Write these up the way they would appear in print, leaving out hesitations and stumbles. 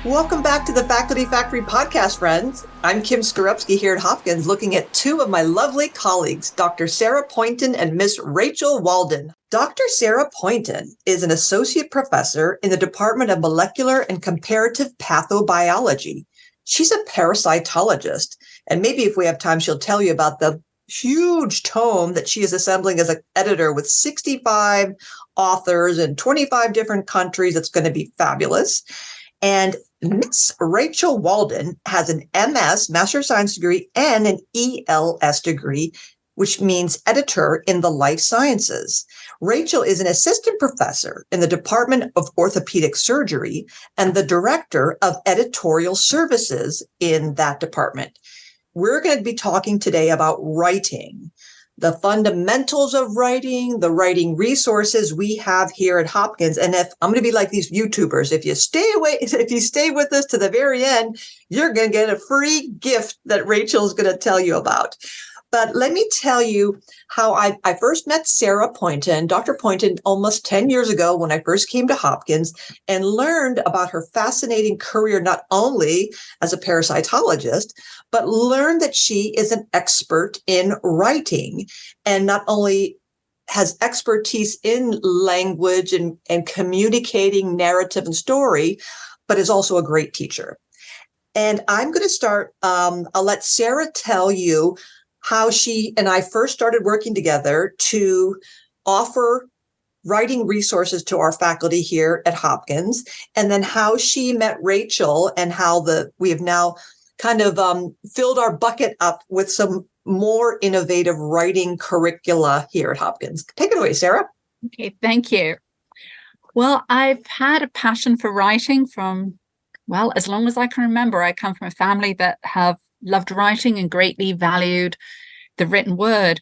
Welcome back to the Faculty Factory podcast, friends. I'm Kim Skorupski here at Hopkins, looking at two of my lovely colleagues, Dr. Sarah Poynton and Miss Rachel Walden. Dr. Sarah Poynton is an associate professor in the Department of Molecular and Comparative Pathobiology. She's a parasitologist, and maybe if we have time, she'll tell you about the huge tome that she is assembling as an editor with 65 authors in 25 different countries. It's going to be fabulous. And Miss Rachel Walden has an MS, Master of Science degree, and an ELS degree, which means editor in the life sciences. Rachel is an assistant professor in the Department of Orthopaedic Surgery and the director of editorial services in that department. We're going to be talking today about writing, the fundamentals of writing, the writing resources we have here at Hopkins. And if I'm going to be like these YouTubers, if you stay with us to the very end, you're going to get a free gift that Rachel's going to tell you about. But let me tell you how I first met Sarah Poynton, Dr. Poynton, almost 10 years ago when I first came to Hopkins and learned about her fascinating career, not only as a parasitologist, but learned that she is an expert in writing and not only has expertise in language and communicating narrative and story, but is also a great teacher. And I'm going to start, I'll let Sarah tell you how she and I first started working together to offer writing resources to our faculty here at Hopkins, and then how she met Rachel and how we have now kind of filled our bucket up with some more innovative writing curricula here at Hopkins. Take it away, Sarah. Okay, thank you. Well, I've had a passion for writing from, as long as I can remember. I come from a family that have loved writing and greatly valued the written word.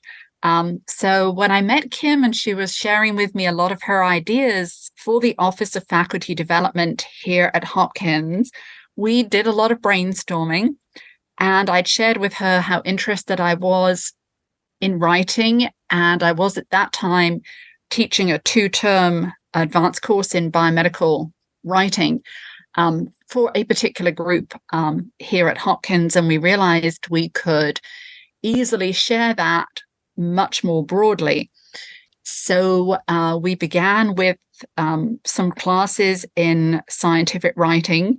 So when I met Kim and she was sharing with me a lot of her ideas for the Office of Faculty Development here at Hopkins, we did a lot of brainstorming, and I'd shared with her how interested I was in writing. And I was at that time teaching a 2-term advanced course in biomedical writing for a particular group here at Hopkins. And we realized we could easily share that much more broadly. So we began with some classes in scientific writing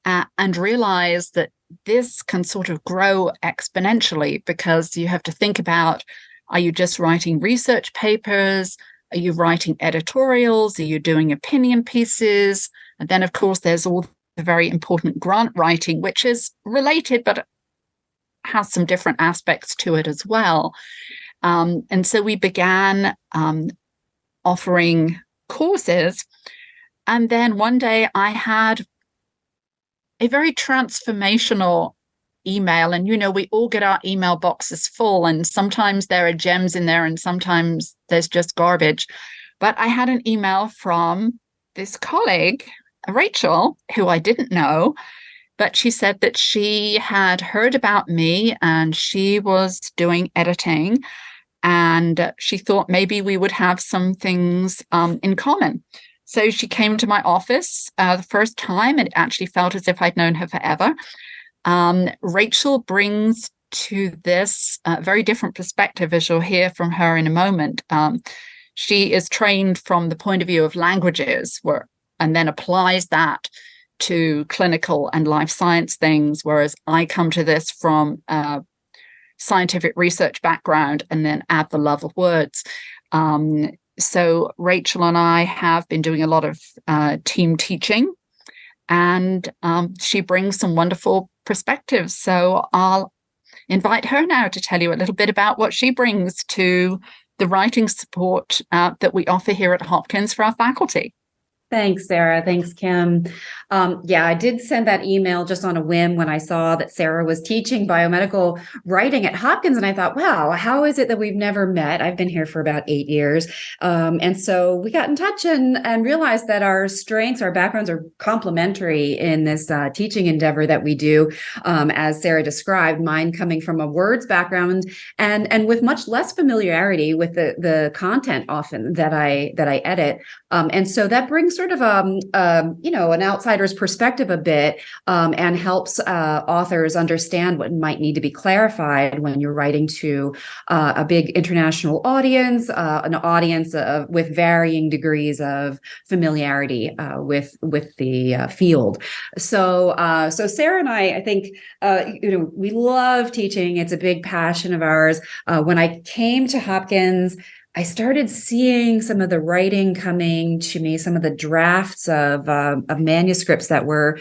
and realized that this can sort of grow exponentially, because you have to think about, are you just writing research papers? Are you writing editorials? Are you doing opinion pieces? And then, of course, there's all the very important grant writing, which is related, but has some different aspects to it as well. And so we began offering courses. And then one day I had a very transformational email. And, we all get our email boxes full, and sometimes there are gems in there and sometimes there's just garbage. But I had an email from this colleague, Rachel, who I didn't know, but she said that she had heard about me and she was doing editing, and she thought maybe we would have some things in common. So she came to my office the first time, and it actually felt as if I'd known her forever. Rachel brings to this very different perspective, as you'll hear from her in a moment. She is trained from the point of view of languages, and then applies that to clinical and life science things, whereas I come to this from a scientific research background and then add the love of words. So Rachel and I have been doing a lot of team teaching, and she brings some wonderful perspectives. So I'll invite her now to tell you a little bit about what she brings to the writing support that we offer here at Hopkins for our faculty. Thanks, Sarah. Thanks, Kim. I did send that email just on a whim when I saw that Sarah was teaching biomedical writing at Hopkins. And I thought, wow, how is it that we've never met? I've been here for about 8 years. And so we got in touch and realized that our strengths, our backgrounds are complementary in this teaching endeavor that we do. As Sarah described, mine coming from a words background and with much less familiarity with the content often that I edit. And so that brings sort of an outsider's perspective a bit, and helps authors understand what might need to be clarified when you're writing to a big international audience, an audience with varying degrees of familiarity with the field. So Sarah and I think we love teaching. It's a big passion of ours. When I came to Hopkins, I started seeing some of the writing coming to me, some of the drafts of manuscripts that were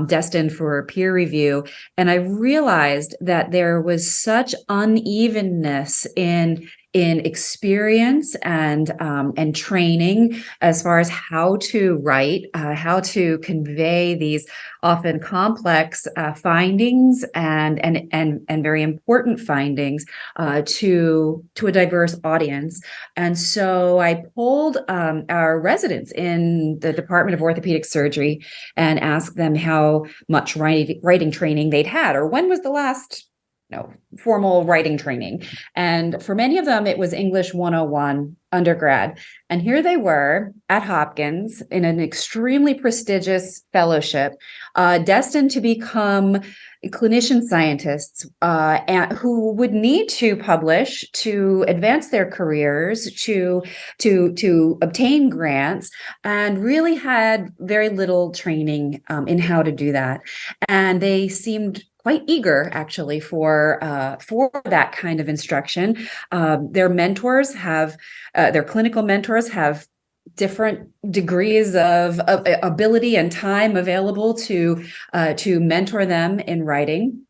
destined for peer review. And I realized that there was such unevenness in experience and training as far as how to write, how to convey these often complex findings and very important findings to a diverse audience. And so I polled our residents in the Department of Orthopaedic Surgery and asked them how much writing training they'd had, or when was the last formal writing training. And for many of them, it was English 101 undergrad. And here they were at Hopkins in an extremely prestigious fellowship, destined to become clinician scientists and who would need to publish to advance their careers, to obtain grants, and really had very little training in how to do that. And they seemed quite eager, actually, for that kind of instruction. Their mentors their clinical mentors have different degrees of ability and time available to mentor them in writing.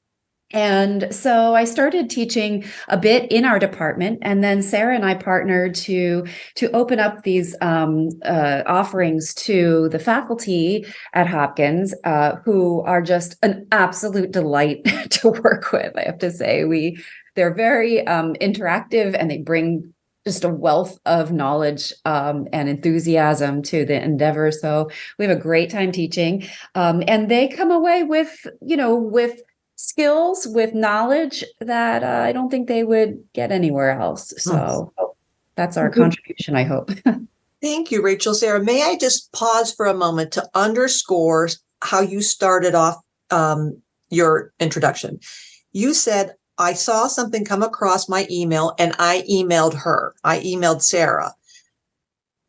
And so I started teaching a bit in our department, and then Sarah and I partnered to open up these offerings to the faculty at Hopkins, who are just an absolute delight to work with. I have to say, they're very interactive, and they bring just a wealth of knowledge and enthusiasm to the endeavor. So we have a great time teaching, and they come away with skills, with knowledge that I don't think they would get anywhere else. So that's our contribution, I hope. Thank you, Rachel. Sarah, may I just pause for a moment to underscore how you started off your introduction? You said, I saw something come across my email and I emailed her. I emailed Sarah.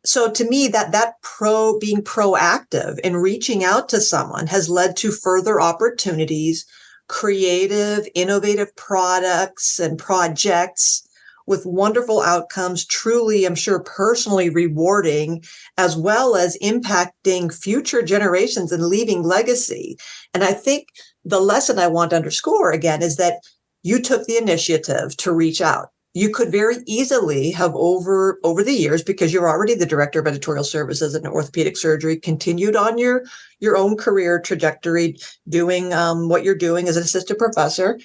So to me, being proactive in reaching out to someone has led to further opportunities, creative, innovative products and projects with wonderful outcomes, truly, I'm sure, personally rewarding, as well as impacting future generations and leaving legacy. And I think the lesson I want to underscore again is that you took the initiative to reach out. You could very easily have over the years, because you're already the director of editorial services in orthopedic surgery, continued on your own career trajectory, doing what you're doing as an assistant professor,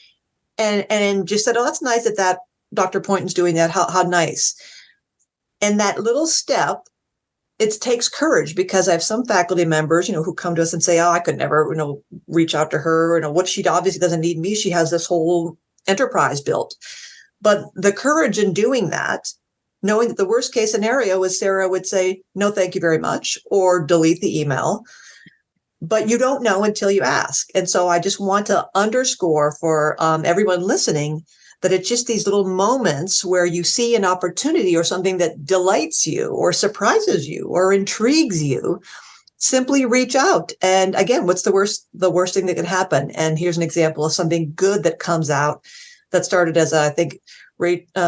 and just said, oh, that's nice that Dr. Poynton's doing that. How nice. And that little step, it takes courage, because I have some faculty members, who come to us and say, oh, I could never, reach out to her. What she obviously doesn't need me. She has this whole enterprise built. But the courage in doing that, knowing that the worst case scenario is Sarah would say, no, thank you very much, or delete the email. But you don't know until you ask. And so I just want to underscore for everyone listening that it's just these little moments where you see an opportunity or something that delights you or surprises you or intrigues you. Simply reach out. And again, what's the worst thing that can happen? And here's an example of something good that comes out that started as I think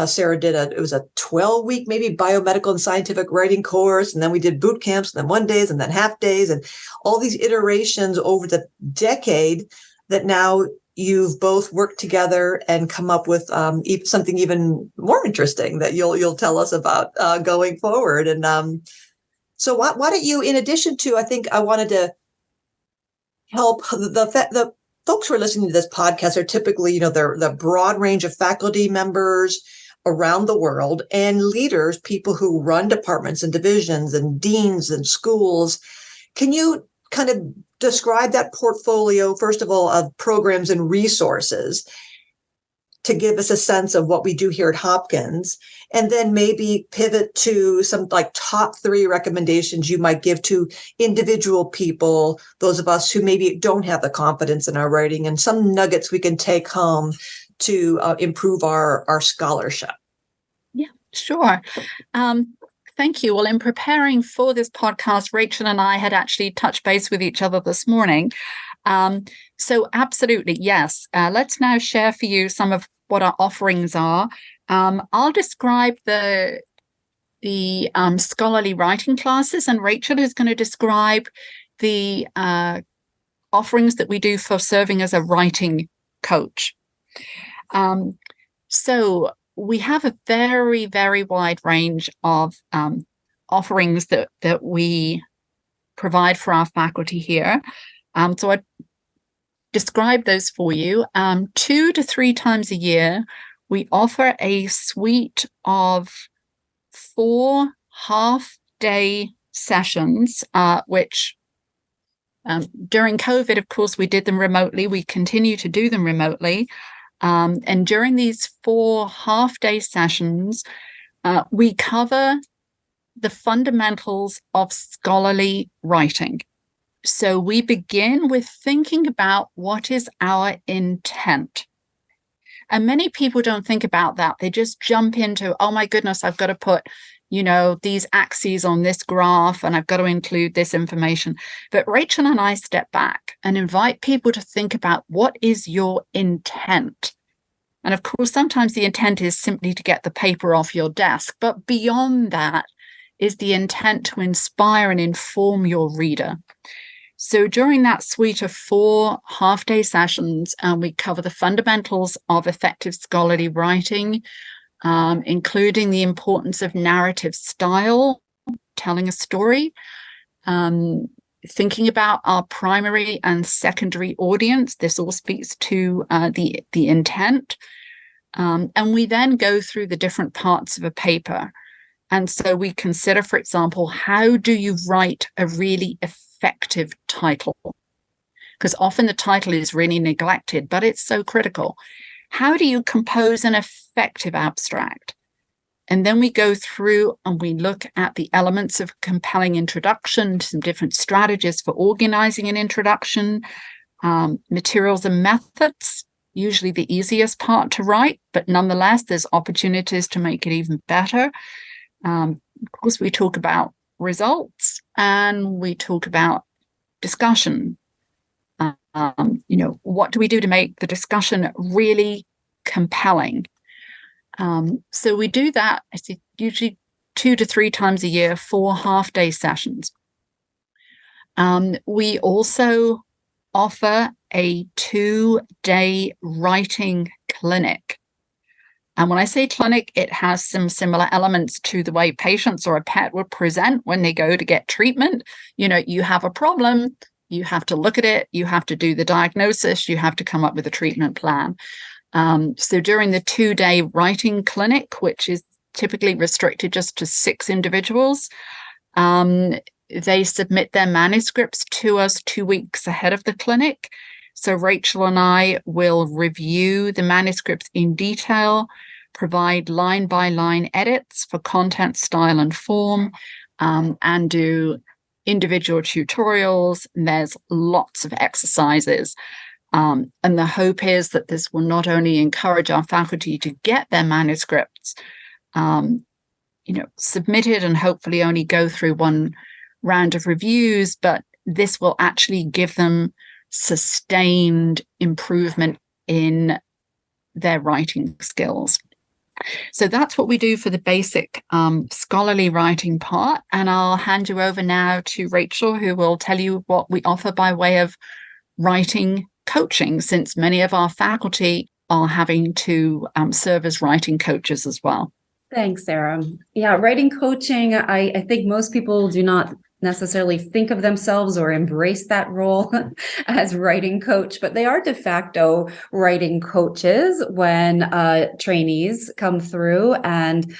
Sarah did it was a 12-week maybe biomedical and scientific writing course. And then we did boot camps and then 1 days and then half days and all these iterations over the decade that now you've both worked together and come up with something even more interesting that you'll tell us about going forward. And so why don't you, in addition to, I think I wanted to help the folks who are listening to this podcast are typically, they're the broad range of faculty members around the world and leaders, people who run departments and divisions and deans and schools. Can you kind of describe that portfolio, first of all, of programs and resources? to give us a sense of what we do here at Hopkins, and then maybe pivot to some like top 3 recommendations you might give to individual people, those of us who maybe don't have the confidence in our writing, and some nuggets we can take home to improve our scholarship. Yeah, sure. Thank you. Well, in preparing for this podcast, Rachel and I had actually touched base with each other this morning. So absolutely, yes. Let's now share for you some of what our offerings are. I'll describe the scholarly writing classes, and Rachel is going to describe the offerings that we do for serving as a writing coach. So we have a very, very wide range of offerings that we provide for our faculty here. So I describe those for you. 2 to 3 times a year, we offer a suite of 4 half-day sessions, which during COVID, of course, we did them remotely. We continue to do them remotely. And during these 4 half-day sessions, we cover the fundamentals of scholarly writing. So we begin with thinking about what is our intent. And many people don't think about that. They just jump into, oh my goodness, I've got to put, these axes on this graph, and I've got to include this information. But Rachel and I step back and invite people to think about, what is your intent? And of course, sometimes the intent is simply to get the paper off your desk. But beyond that is the intent to inspire and inform your reader. So during that suite of 4 half-day sessions, we cover the fundamentals of effective scholarly writing, including the importance of narrative style, telling a story, thinking about our primary and secondary audience. This all speaks to the intent. And we then go through the different parts of a paper. And so we consider, for example, how do you write a really effective title? Because often the title is really neglected, but it's so critical. How do you compose an effective abstract? And then we go through and we look at the elements of compelling introduction, some different strategies for organizing an introduction, materials and methods, usually the easiest part to write, but nonetheless, there's opportunities to make it even better. Of course, we talk about results and we talk about discussion. What do we do to make the discussion really compelling? So we do that, I see, usually 2 to 3 times a year, 4 half-day sessions. We also offer a 2-day writing clinic. And when I say clinic, it has some similar elements to the way patients or a pet would present when they go to get treatment. You have a problem, you have to look at it, you have to do the diagnosis, you have to come up with a treatment plan. So during the 2-day writing clinic, which is typically restricted just to 6 individuals, they submit their manuscripts to us 2 weeks ahead of the clinic. So Rachel and I will review the manuscripts in detail, provide line-by-line edits for content, style, and form, and do individual tutorials. And there's lots of exercises. And the hope is that this will not only encourage our faculty to get their manuscripts submitted and hopefully only go through 1 round of reviews, but this will actually give them sustained improvement in their writing skills. So that's what we do for the basic scholarly writing part. And I'll hand you over now to Rachel, who will tell you what we offer by way of writing coaching, since many of our faculty are having to serve as writing coaches as well. Thanks, Sarah. Yeah, writing coaching, I think most people do not necessarily think of themselves or embrace that role as writing coach, but they are de facto writing coaches when trainees come through and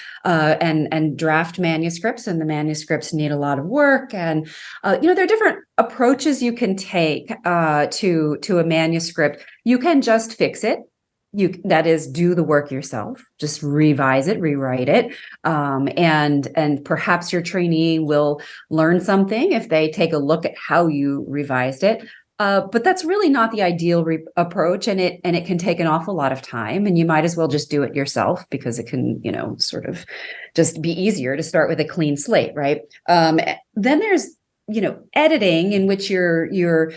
draft manuscripts, and the manuscripts need a lot of work. And there are different approaches you can take to a manuscript. You can just fix it. that is, do the work yourself, just revise it, rewrite it. And perhaps your trainee will learn something if they take a look at how you revised it. But that's really not the ideal approach, and it can take an awful lot of time, and you might as well just do it yourself, because it can, sort of just be easier to start with a clean slate, right? Then there's editing, in which you're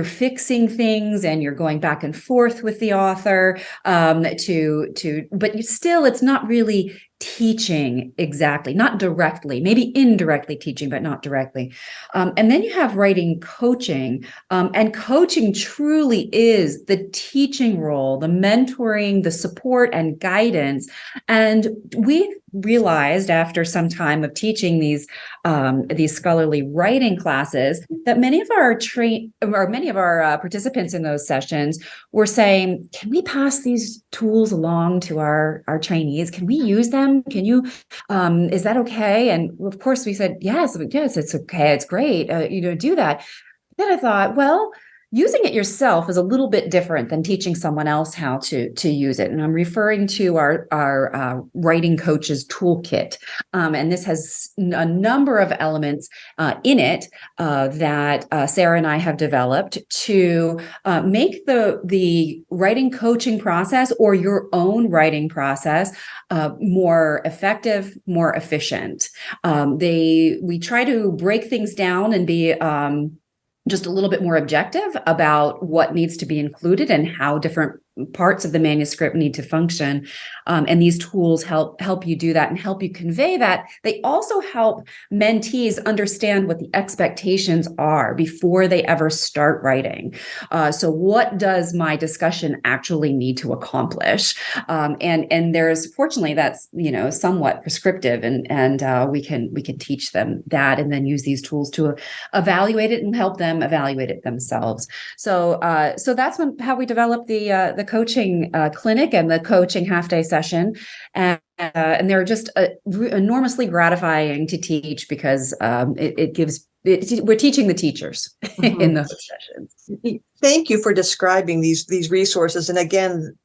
fixing things and you're going back and forth with the author but it's not really teaching exactly, not directly, maybe indirectly teaching, but not directly. And then you have writing coaching, and coaching truly is the teaching role, the mentoring, the support and guidance. And we realized after some time of teaching these scholarly writing classes that many of our participants in those sessions were saying, can we pass these tools along to our trainees? Can we use them? Can you, is that okay? And of course we said, yes, it's okay. It's great. Do that. Then I thought, well, using it yourself is a little bit different than teaching someone else how to use it. And I'm referring to our writing coaches toolkit. And this has a number of elements in it that Sarah and I have developed to make the writing coaching process, or your own writing process, more effective, more efficient. We try to break things down and be just a little bit more objective about what needs to be included and how different parts of the manuscript need to function. And these tools help you do that and help you convey that. They also help mentees understand what the expectations are before they ever start writing. So what does my discussion actually need to accomplish? And there's, fortunately, that's, somewhat prescriptive, and we can teach them that, and then use these tools to evaluate it and help them evaluate it themselves. So that's how we developed the coaching clinic and the coaching half-day session. And they're just enormously gratifying to teach, because we're teaching the teachers in those sessions. Thank you for describing these resources. And again,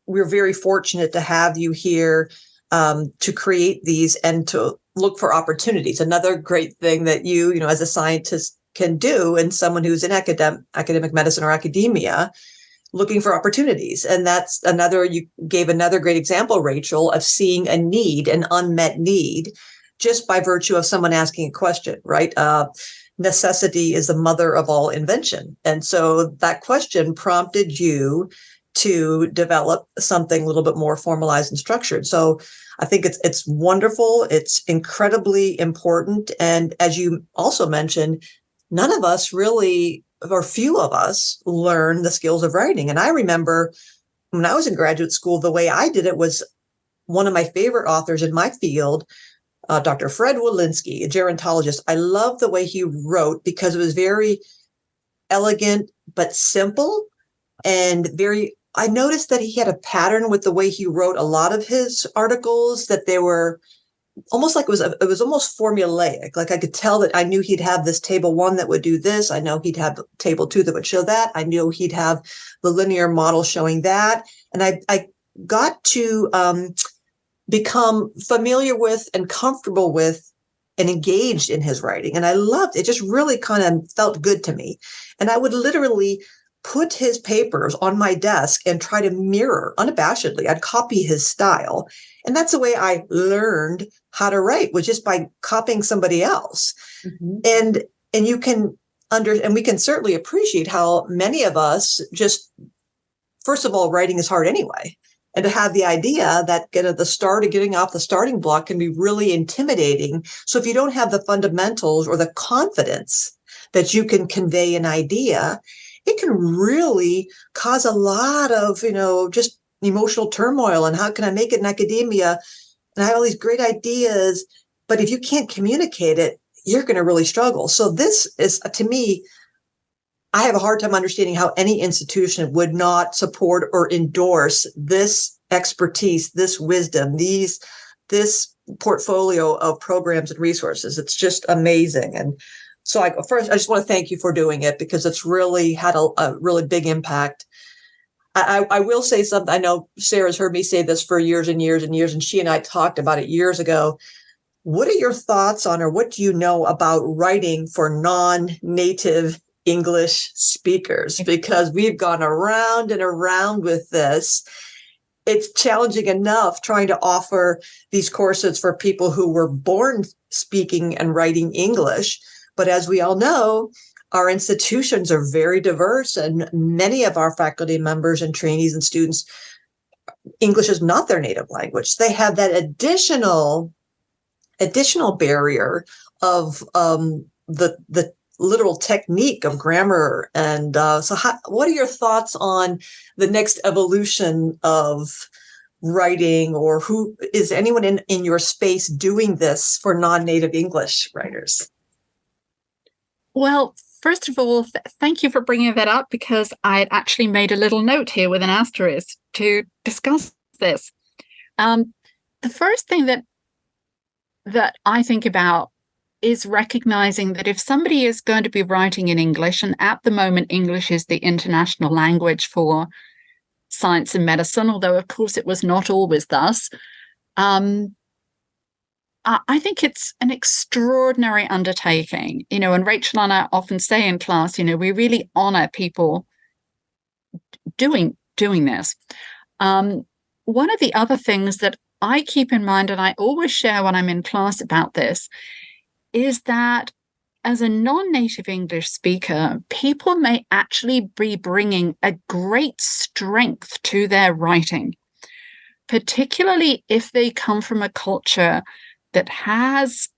we're very fortunate to have you here to create these and to look for opportunities. Another great thing that you as a scientist can do, and someone who's in academic medicine or academia, looking for opportunities. And that's you gave another great example, Rachel, of seeing a need, an unmet need, just by virtue of someone asking a question, right? Necessity is the mother of all invention. And so that question prompted you to develop something a little bit more formalized and structured. So I think it's wonderful. It's incredibly important. And as you also mentioned, none of us really, or few of us, learn the skills of writing. And I remember when I was in graduate school, the way I did it was one of my favorite authors in my field, Dr. Fred Walensky, a gerontologist. I love the way he wrote, because it was very elegant, but simple, and I noticed that he had a pattern with the way he wrote a lot of his articles, that they were almost like it was almost formulaic. Like I could tell that I knew he'd have this table 1 that would do this. I know he'd have table 2 that would show that. I knew he'd have the linear model showing that. And I got to become familiar with and comfortable with and engaged in his writing. And I loved it. It just really kind of felt good to me. And I would literally put his papers on my desk and try to mirror unabashedly. I'd copy his style. And that's the way I learned how to write, was just by copying somebody else. Mm-hmm. And you can and we can certainly appreciate how many of us just, first of all, writing is hard anyway. And to have the idea that getting off the starting block can be really intimidating. So if you don't have the fundamentals or the confidence that you can convey an idea, it can really cause a lot of, just emotional turmoil. And how can I make it in academia? And I have all these great ideas, but if you can't communicate it, you're going to really struggle. So this is, to me, I have a hard time understanding how any institution would not support or endorse this expertise, this wisdom, this portfolio of programs and resources. It's just amazing. And so first, I just want to thank you for doing it, because it's really had a really big impact. I will say something. I know Sarah's heard me say this for years and years and years, and she and I talked about it years ago. What are your thoughts on, or what do you know about writing for non-native English speakers? Because we've gone around and around with this. It's challenging enough trying to offer these courses for people who were born speaking and writing English. But as we all know, our institutions are very diverse, and many of our faculty members and trainees and students, English is not their native language. They have that additional barrier of the literal technique of grammar. And what are your thoughts on the next evolution of writing, or who is anyone in your space doing this for non-native English writers? Well, first of all, thank you for bringing that up, because I had actually made a little note here with an asterisk to discuss this. The first thing that I think about is recognizing that if somebody is going to be writing in English, and at the moment English is the international language for science and medicine, although of course it was not always thus, I think it's an extraordinary undertaking, and Rachel and I often say in class, we really honor people doing this. One of the other things that I keep in mind, and I always share when I'm in class about this, is that as a non-native English speaker, people may actually be bringing a great strength to their writing, particularly if they come from a culture that has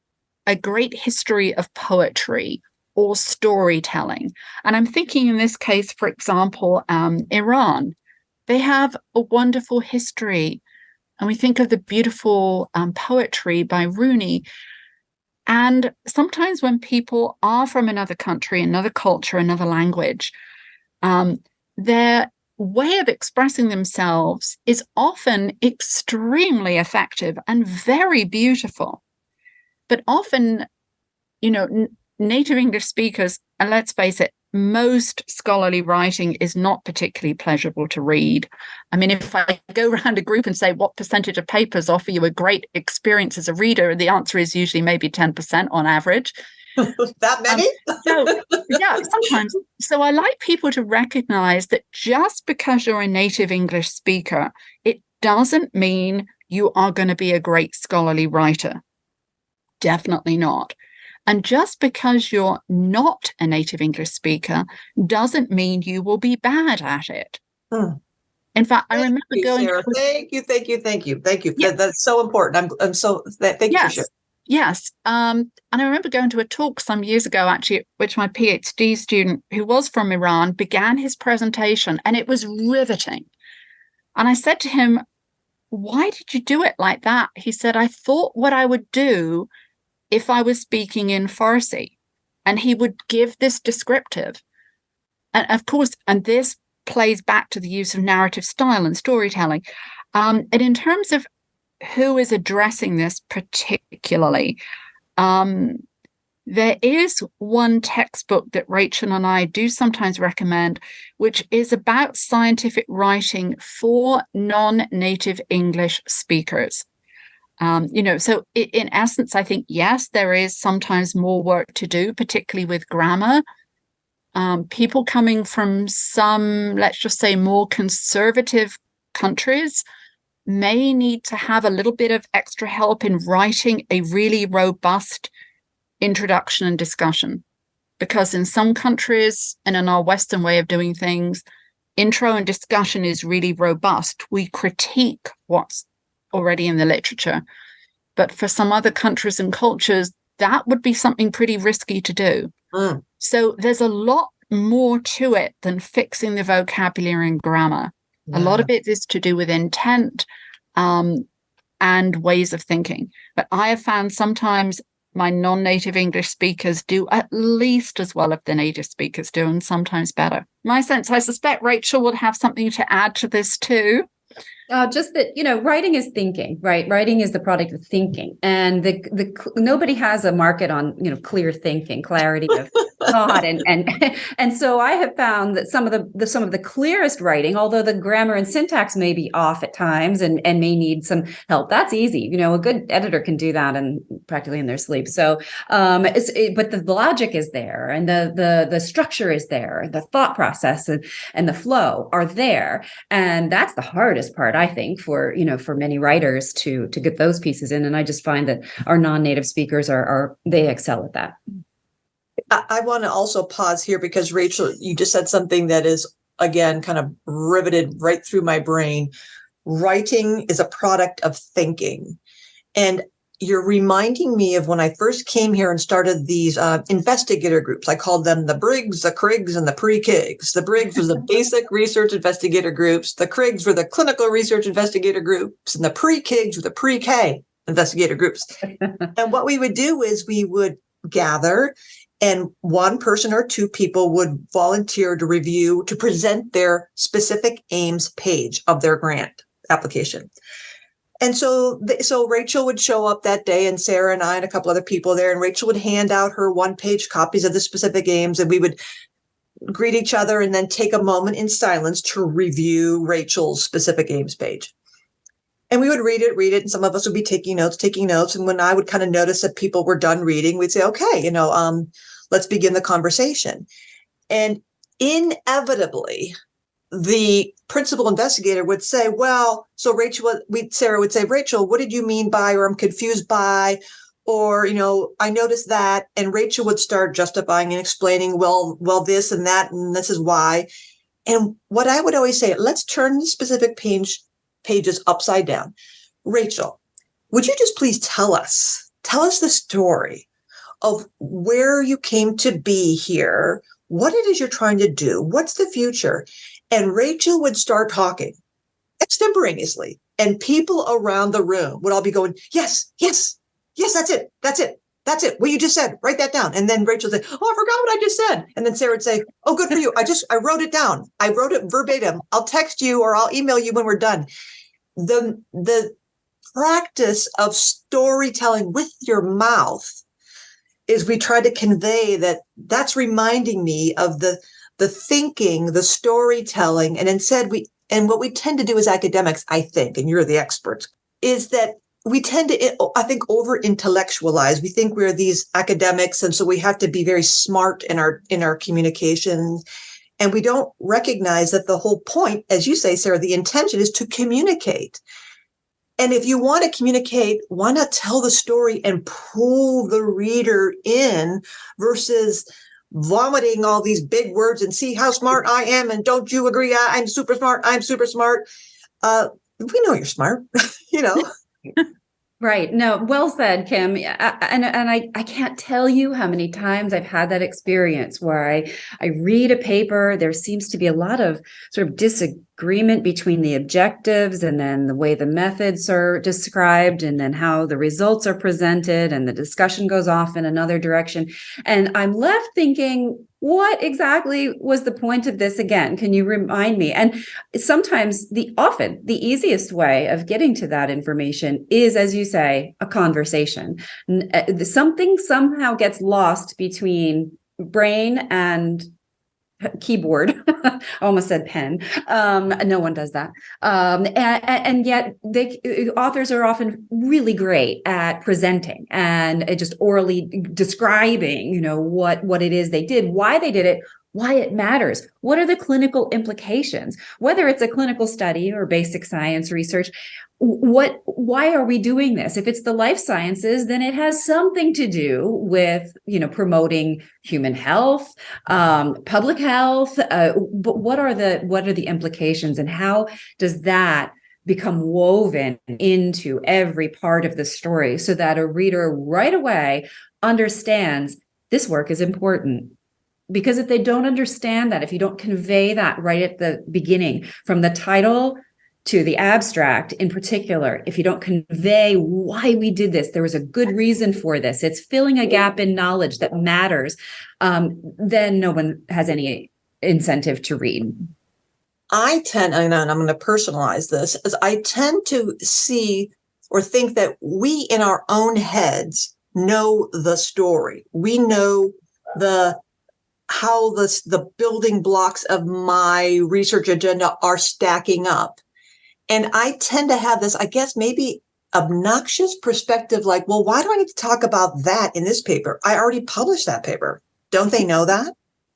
a great history of poetry or storytelling. And I'm thinking in this case, for example, Iran. They have a wonderful history. And we think of the beautiful poetry by Rumi. And sometimes when people are from another country, another culture, another language, their way of expressing themselves is often extremely effective and very beautiful. But often, native English speakers, and let's face it, most scholarly writing is not particularly pleasurable to read. I mean, if I go around a group and say, what percentage of papers offer you a great experience as a reader, the answer is usually maybe 10% on average. That many? Yeah, sometimes. So I like people to recognize that just because you're a native English speaker, it doesn't mean you are going to be a great scholarly writer. Definitely not. And just because you're not a native English speaker doesn't mean you will be bad at it. In fact, I remember going. Sarah, thank you. Yeah. That's so important. Thank you for sharing. Yes. And I remember going to a talk some years ago, actually, which my PhD student, who was from Iran, began his presentation, and it was riveting. And I said to him, why did you do it like that? He said, I thought what I would do if I was speaking in Farsi. And he would give this descriptive. And of course, and this plays back to the use of narrative style and storytelling. And in terms of who is addressing this particularly, there is one textbook that Rachel and I do sometimes recommend, which is about scientific writing for non-native English speakers. So in essence, I think, yes, there is sometimes more work to do, particularly with grammar. People coming from some, let's just say, more conservative countries may need to have a little bit of extra help in writing a really robust introduction and discussion. Because in some countries, and in our Western way of doing things, intro and discussion is really robust. We critique what's already in the literature. But for some other countries and cultures, that would be something pretty risky to do. So there's a lot more to it than fixing the vocabulary and grammar. Yeah. A lot of it is to do with intent and ways of thinking. But I have found sometimes my non-native English speakers do at least as well as the native speakers do, and sometimes better. My sense, I suspect Rachel would have something to add to this too. Just that, writing is thinking, right? Writing is the product of thinking, and nobody has a market on, clear thinking, clarity God, and so I have found that some of the clearest writing, although the grammar and syntax may be off at times and may need some help, that's easy. A good editor can do that and practically in their sleep. So, but the logic is there, and the structure is there, the thought process and the flow are there, and that's the hardest part, I think, for many writers to get those pieces in. And I just find that our non-native speakers they excel at that. I want to also pause here because, Rachel, you just said something that is, again, kind of riveted right through my brain. Writing is a product of thinking. And you're reminding me of when I first came here and started these investigator groups. I called them the Briggs, the Criggs, and the pre-Kigs. The Briggs was the basic research investigator groups. The Criggs were the clinical research investigator groups. And the pre-Kigs were the pre-K investigator groups. And what we would do is we would gather, and one person or two people would volunteer to present their specific aims page of their grant application. And so Rachel would show up that day, and Sarah and I and a couple other people there, and Rachel would hand out her one-page copies of the specific aims, and we would greet each other and then take a moment in silence to review Rachel's specific aims page. And we would read it, and some of us would be taking notes. And when I would kind of notice that people were done reading, we'd say, okay, let's begin the conversation. And inevitably, the principal investigator would say, well, so Sarah would say, Rachel, what did you mean by, or I'm confused by, or, I noticed that. And Rachel would start justifying and explaining, well, this and that, and this is why. And what I would always say, let's turn the specific pages upside down. Rachel, would you just please tell us the story of where you came to be here, what it is you're trying to do, what's the future? And Rachel would start talking extemporaneously, and people around the room would all be going, yes, that's it. What you just said, write that down. And then Rachel would say, oh, I forgot what I just said. And then Sarah would say, oh, good for you. I wrote it down. I wrote it verbatim. I'll text you or I'll email you when we're done. The practice of storytelling with your mouth is we try to convey that's reminding me of the thinking, the storytelling. And instead what we tend to do as academics, I think, and you're the expert, is that we tend to, I think, over intellectualize. We think we're these academics, and so we have to be very smart in our communications. And we don't recognize that the whole point, as you say, Sarah, the intention is to communicate. And if you want to communicate, why not tell the story and pull the reader in versus vomiting all these big words and see how smart I am, and don't you agree? I'm super smart. We know you're smart, Right. No, well said, Kim. And I can't tell you how many times I've had that experience where I read a paper. There seems to be a lot of sort of disagreement between the objectives and then the way the methods are described and then how the results are presented, and the discussion goes off in another direction. And I'm left thinking, what exactly was the point of this again? Can you remind me? And sometimes often the easiest way of getting to that information is, as you say, a conversation. Something somehow gets lost between brain and keyboard. I almost said pen. No one does that. And yet authors are often really great at presenting and just orally describing, what it is they did, why they did it, why it matters. What are the clinical implications? Whether it's a clinical study or basic science research, why are we doing this? If it's the life sciences, then it has something to do with, promoting human health, public health. But what are the implications, and how does that become woven into every part of the story so that a reader right away understands this work is important? Because if they don't understand that, if you don't convey that right at the beginning, from the title to the abstract in particular, if you don't convey why we did this, there was a good reason for this, it's filling a gap in knowledge that matters, then no one has any incentive to read. I tend, and I'm going to personalize this, as I tend to see or think that we in our own heads know the story. We know the how the building blocks of my research agenda are stacking up. And I tend to have this, I guess, maybe obnoxious perspective, like, well, why do I need to talk about that in this paper? I already published that paper. Don't they know that?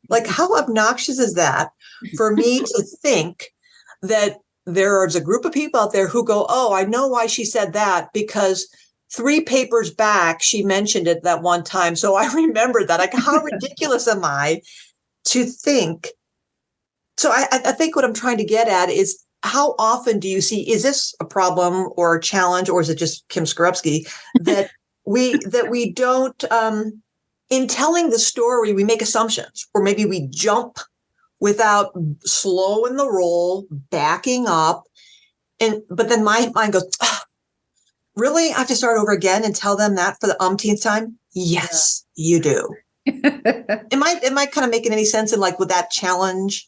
Like, how obnoxious is that for me to think that there's a group of people out there who go, oh, I know why she said that, because 3 papers back, she mentioned it that one time. So I remember that. Like, how ridiculous am I to think? So I think what I'm trying to get at is, how often do you see, is this a problem or a challenge, or is it just Kim Skorupski that we don't, in telling the story, we make assumptions, or maybe we jump without slowing the roll, backing up. But then my mind goes, oh, really? I have to start over again and tell them that for the umpteenth time? Yes, you do. Am I kind of making any sense in, like, with that challenge?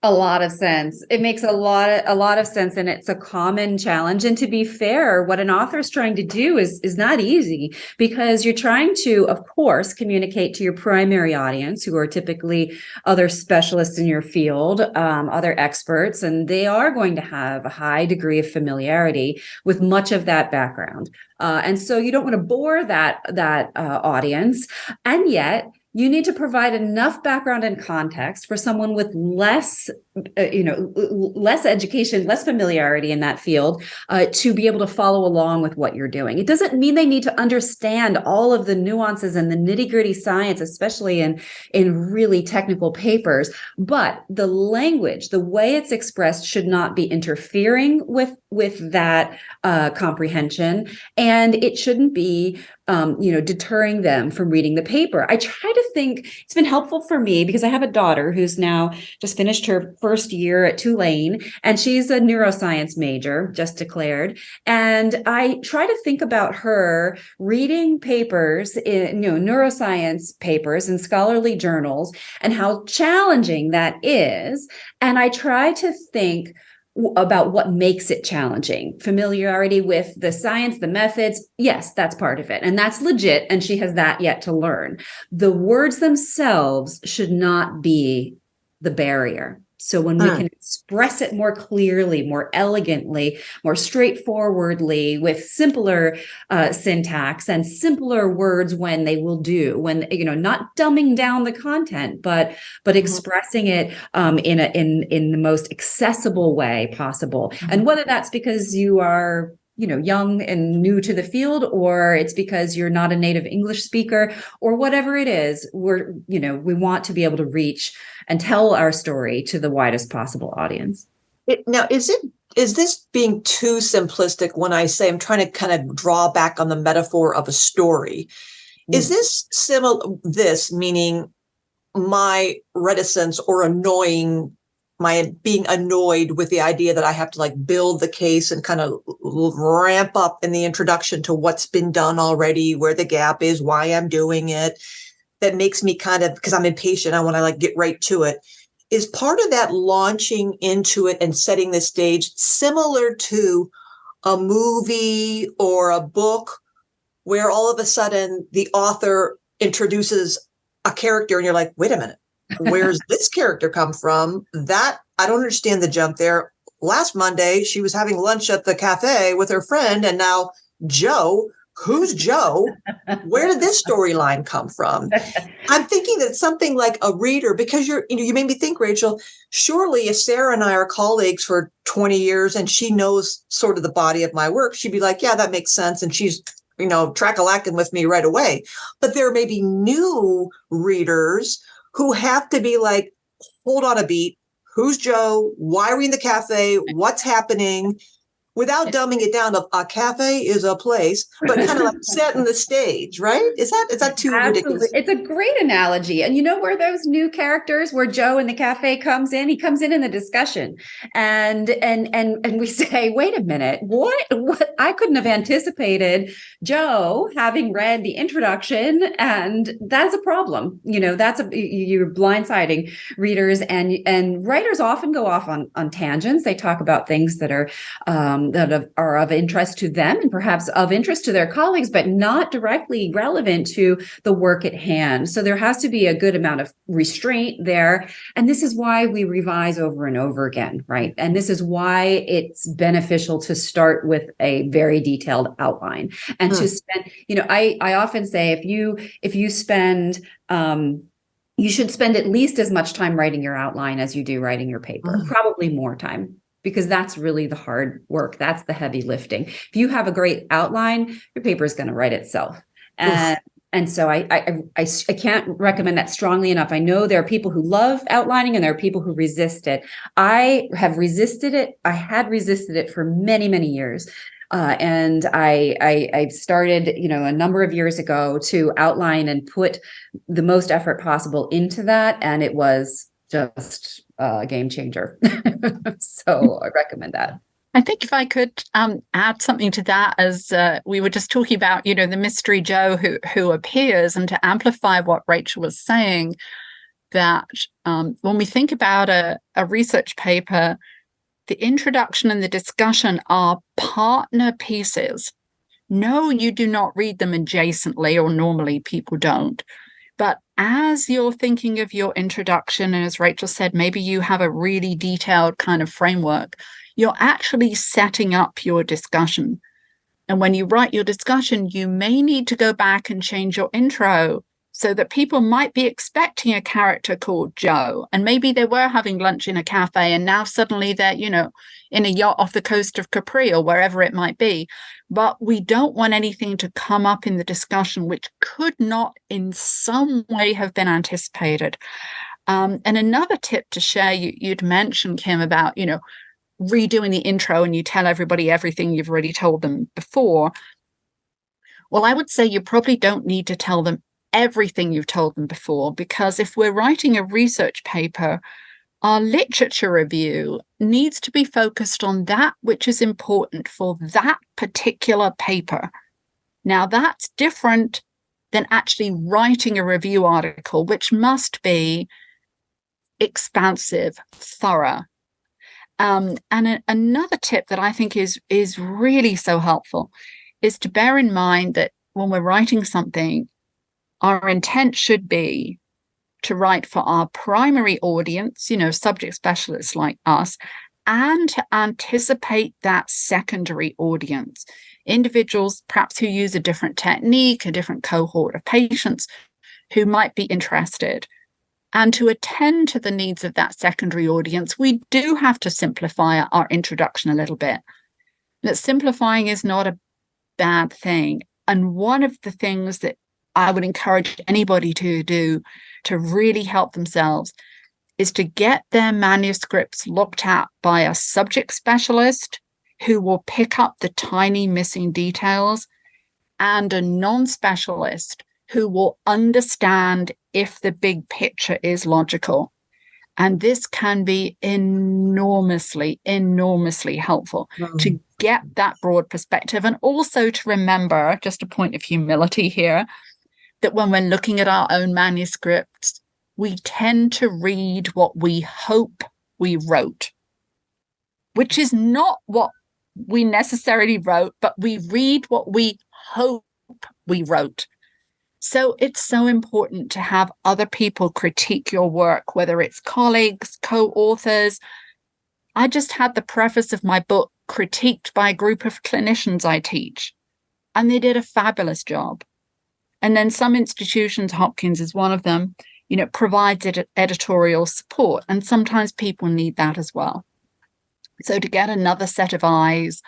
A lot of sense. It makes a lot of sense, and it's a common challenge. And to be fair, what an author is trying to do is not easy, because you're trying to, of course, communicate to your primary audience, who are typically other specialists in your field, other experts, and they are going to have a high degree of familiarity with much of that background. And so you don't want to bore that audience, and yet you need to provide enough background and context for someone with less education, less familiarity in that field, to be able to follow along with what you're doing. It doesn't mean they need to understand all of the nuances and the nitty-gritty science, especially in really technical papers, but the language, the way it's expressed, should not be interfering with that comprehension, and it shouldn't be deterring them from reading the paper. I try to think it's been helpful for me, because I have a daughter who's now just finished her first year at Tulane, and she's a neuroscience major, just declared. And I try to think about her reading papers in, neuroscience papers in scholarly journals, and how challenging that is. And I try to think about what makes it challenging. Familiarity with the science, the methods, yes, that's part of it. And that's legit. And she has that yet to learn. The words themselves should not be the barrier. So when we can express it more clearly, more elegantly, more straightforwardly, with simpler syntax and simpler words when they will do, when, not dumbing down the content, but expressing it in the most accessible way possible. And whether that's because you are young and new to the field, or it's because you're not a native English speaker, or whatever it is, we want to be able to reach and tell our story to the widest possible audience. Now, is this being too simplistic when I say I'm trying to kind of draw back on the metaphor of a story? Is this this meaning my reticence or my being annoyed with the idea that I have to, like, build the case and kind of ramp up in the introduction to what's been done already, where the gap is, why I'm doing it, that makes me kind of, because I'm impatient, I want to, like, get right to it. Is part of that launching into it and setting the stage similar to a movie or a book, where all of a sudden the author introduces a character and you're like, wait a minute, where's this character come from? That, I don't understand the jump there. Last Monday, she was having lunch at the cafe with her friend, and now Joe, who's Joe? Where did this storyline come from? I'm thinking that something like a reader, because you made me think, Rachel, surely if Sarah and I are colleagues for 20 years and she knows sort of the body of my work, she'd be like, yeah, that makes sense. And she's, track-a-lacking with me right away. But there may be new readers who have to be like, hold on a beat. Who's Joe? Why are we in the cafe? What's happening? Without dumbing it down, a cafe is a place, but kind of like setting the stage, right? Is that too ridiculous? It's a great analogy. And where those new characters, where Joe in the cafe comes in? He comes in the discussion, and we say, wait a minute, what? I couldn't have anticipated Joe having read the introduction, and that's a problem. You're blindsiding readers, and writers often go off on tangents. They talk about things that are that are of interest to them and perhaps of interest to their colleagues, but not directly relevant to the work at hand. So there has to be a good amount of restraint there. And this is why we revise over and over again, right? And this is why it's beneficial to start with a very detailed outline and to spend, I often say if you spend, you should spend at least as much time writing your outline as you do writing your paper, probably more time, because that's really the hard work. That's the heavy lifting. If you have a great outline, your paper is going to write itself. And so I can't recommend that strongly enough. I know there are people who love outlining and there are people who resist it. I have resisted it. I had resisted it for many, many years. And I started, a number of years ago to outline and put the most effort possible into that. And it was just a game changer. So I recommend that. I think if I could add something to that, as we were just talking about, the mystery Joe who appears, and to amplify what Rachel was saying, that when we think about a research paper, the introduction and the discussion are partner pieces. No, you do not read them adjacently, or normally people don't. But as you're thinking of your introduction, and as Rachel said, maybe you have a really detailed kind of framework, you're actually setting up your discussion. And when you write your discussion, you may need to go back and change your intro so that people might be expecting a character called Joe. And maybe they were having lunch in a cafe and now suddenly they're, in a yacht off the coast of Capri or wherever it might be. But we don't want anything to come up in the discussion which could not in some way have been anticipated. And another tip to share, you'd mentioned, Kim, about, redoing the intro and you tell everybody everything you've already told them before. Well, I would say you probably don't need to tell them everything you've told them before, because if we're writing a research paper, our literature review needs to be focused on that which is important for that particular paper. Now, that's different than actually writing a review article, which must be expansive, thorough. And another tip that I think is really so helpful is to bear in mind that when we're writing something, our intent should be to write for our primary audience, subject specialists like us, and to anticipate that secondary audience, individuals perhaps who use a different technique, a different cohort of patients who might be interested. And to attend to the needs of that secondary audience, we do have to simplify our introduction a little bit. That simplifying is not a bad thing. And one of the things that I would encourage anybody to do to really help themselves is to get their manuscripts looked at by a subject specialist who will pick up the tiny missing details, and a non-specialist who will understand if the big picture is logical. And this can be enormously, enormously helpful to get that broad perspective. And also to remember, just a point of humility here, that when we're looking at our own manuscripts, we tend to read what we hope we wrote, which is not what we necessarily wrote, but we read what we hope we wrote. So it's so important to have other people critique your work, whether it's colleagues, co-authors. I just had the preface of my book critiqued by a group of clinicians I teach, and they did a fabulous job. And then some institutions, Hopkins is one of them, provides editorial support. And sometimes people need that as well. So to get another set of eyes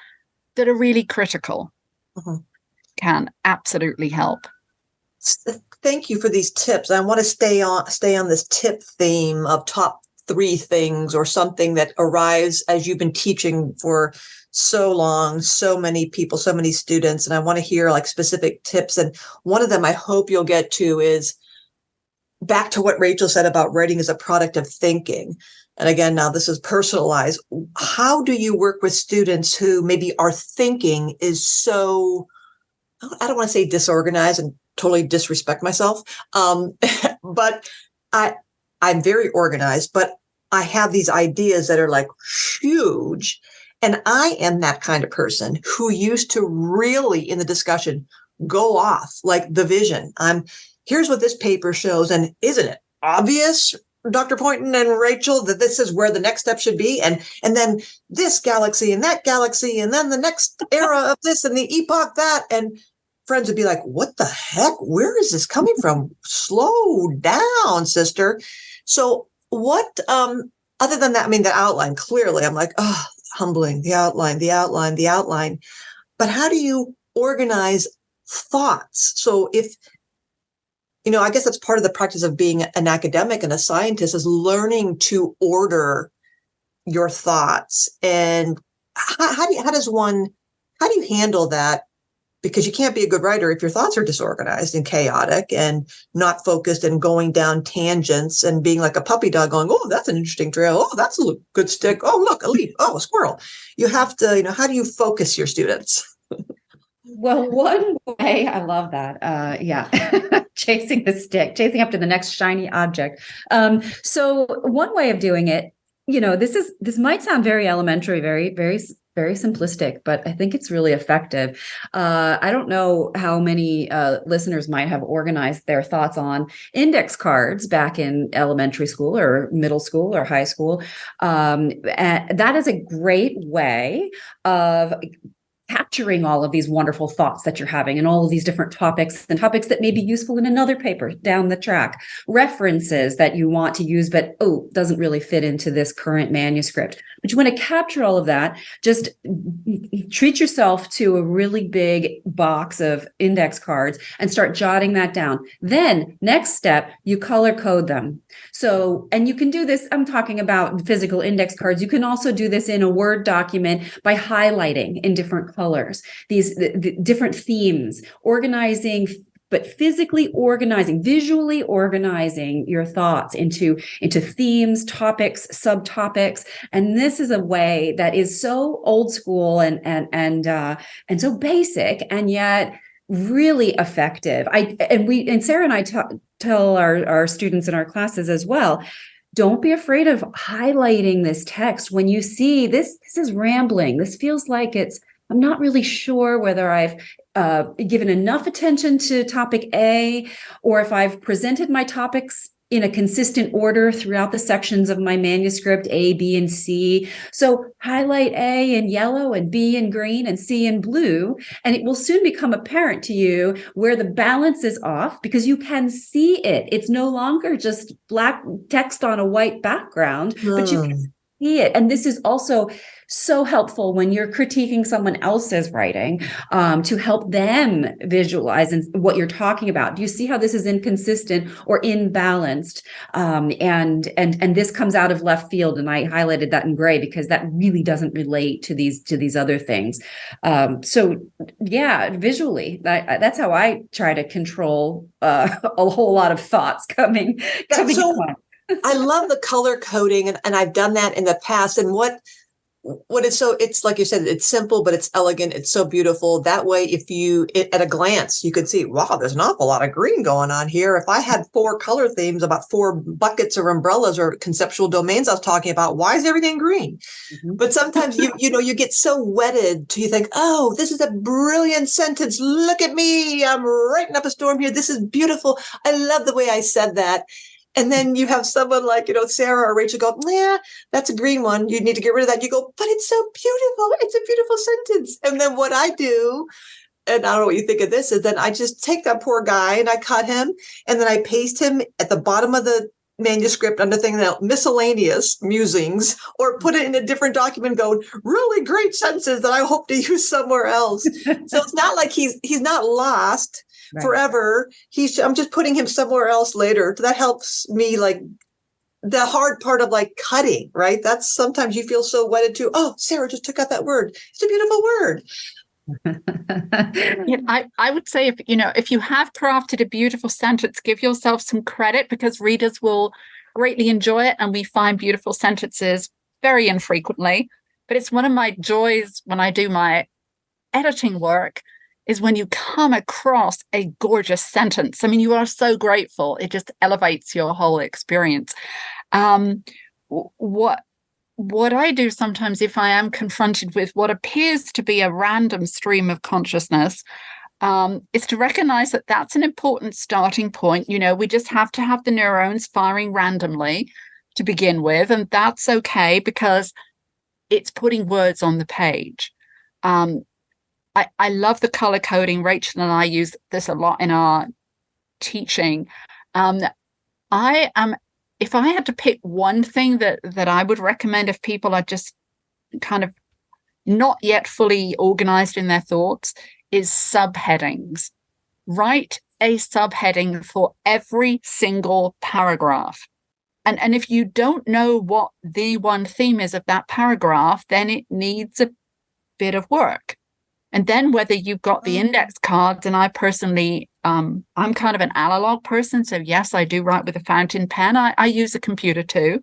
that are really critical can absolutely help. Thank you for these tips. I want to stay on this tip theme of top 3 things, or something that arrives as you've been teaching for so long, so many people, so many students. And I want to hear specific tips. And one of them I hope you'll get to is back to what Rachel said about writing as a product of thinking. And again, now this is personalized. How do you work with students who maybe our thinking is so, I don't want to say disorganized and totally disrespect myself, but I'm very organized, but I have these ideas that are huge. And I am that kind of person who used to really, in the discussion, go off like the vision. Here's what this paper shows. And isn't it obvious, Dr. Poynton and Rachel, that this is where the next step should be? And then this galaxy and that galaxy, and then the next era of this and the epoch that. And friends would be like, what the heck? Where is this coming from? Slow down, sister. So what, other than that, I mean, the outline, clearly, I'm like, oh, humbling, the outline. But how do you organize thoughts? So if, I guess that's part of the practice of being an academic and a scientist, is learning to order your thoughts. And how do you handle that? Because you can't be a good writer if your thoughts are disorganized and chaotic and not focused and going down tangents and being like a puppy dog going, oh, that's an interesting trail. Oh, that's a good stick. Oh, look, a leaf. Oh, a squirrel. You have to, how do you focus your students? Well, one way, I love that. Chasing the stick, chasing after the next shiny object. So one way of doing it, this might sound very elementary, very, very, very simplistic, but I think it's really effective. I don't know how many listeners might have organized their thoughts on index cards back in elementary school or middle school or high school. And that is a great way of capturing all of these wonderful thoughts that you're having and all of these different topics and topics that may be useful in another paper down the track, references that you want to use, but doesn't really fit into this current manuscript. But you want to capture all of that. Just treat yourself to a really big box of index cards and start jotting that down. Then next step, you color code them. So, and you can do this, I'm talking about physical index cards. You can also do this in a Word document by highlighting in different colors, the different themes, organizing, but physically organizing, visually organizing your thoughts into themes, topics, subtopics. And this is a way that is so old school and so basic, and yet really effective. Sarah and I tell our students in our classes as well, don't be afraid of highlighting this text when you see this is rambling. This feels like I'm not really sure whether I've given enough attention to topic A, or if I've presented my topics in a consistent order throughout the sections of my manuscript, A, B, and C. So highlight A in yellow and B in green and C in blue, and it will soon become apparent to you where the balance is off, because you can see it. It's no longer just black text on a white background, but you can see it. And this is also so helpful when you're critiquing someone else's writing, to help them visualize what you're talking about. Do you see how this is inconsistent or imbalanced? And this comes out of left field, and I highlighted that in gray because that really doesn't relate to these other things. So yeah, visually, that's how I try to control a whole lot of thoughts coming on. I love the color coding, and I've done that in the past. And what it's like you said, it's simple, but it's elegant. It's so beautiful. That way, at a glance, you could see, wow, there's an awful lot of green going on here. If I had 4 color themes about 4 buckets or umbrellas or conceptual domains I was talking about, why is everything green? Mm-hmm. But sometimes you get so wedded to, you think, oh, this is a brilliant sentence. Look at me. I'm writing up a storm here. This is beautiful. I love the way I said that. And then you have someone like, Sarah or Rachel go, yeah, that's a green one. You need to get rid of that. You go, but it's so beautiful. It's a beautiful sentence. And then what I do, and I don't know what you think of this, is then I just take that poor guy and I cut him, and then I paste him at the bottom of the manuscript under thing that miscellaneous musings, or put it in a different document going, really great sentences that I hope to use somewhere else. So it's not like he's not lost. Right. Forever. I'm just putting him somewhere else later. That helps me, like the hard part of like cutting, right? That's sometimes you feel so wedded to, oh, Sarah just took out that word. It's a beautiful word. I would say if you have crafted a beautiful sentence, give yourself some credit, because readers will greatly enjoy it. And we find beautiful sentences very infrequently. But it's one of my joys when I do my editing work, is when you come across a gorgeous sentence. I mean, you are so grateful. It just elevates your whole experience. What what I do sometimes, if I am confronted with what appears to be a random stream of consciousness, is to recognize that that's an important starting point. We just have to have the neurons firing randomly to begin with, and that's okay because it's putting words on the page. I love the color coding. Rachel and I use this a lot in our teaching. If I had to pick one thing that I would recommend if people are just kind of not yet fully organized in their thoughts, is subheadings. Write a subheading for every single paragraph. And if you don't know what the one theme is of that paragraph, then it needs a bit of work. And then whether you've got the index cards, and I personally, I'm kind of an analog person. So yes, I do write with a fountain pen. I use a computer too.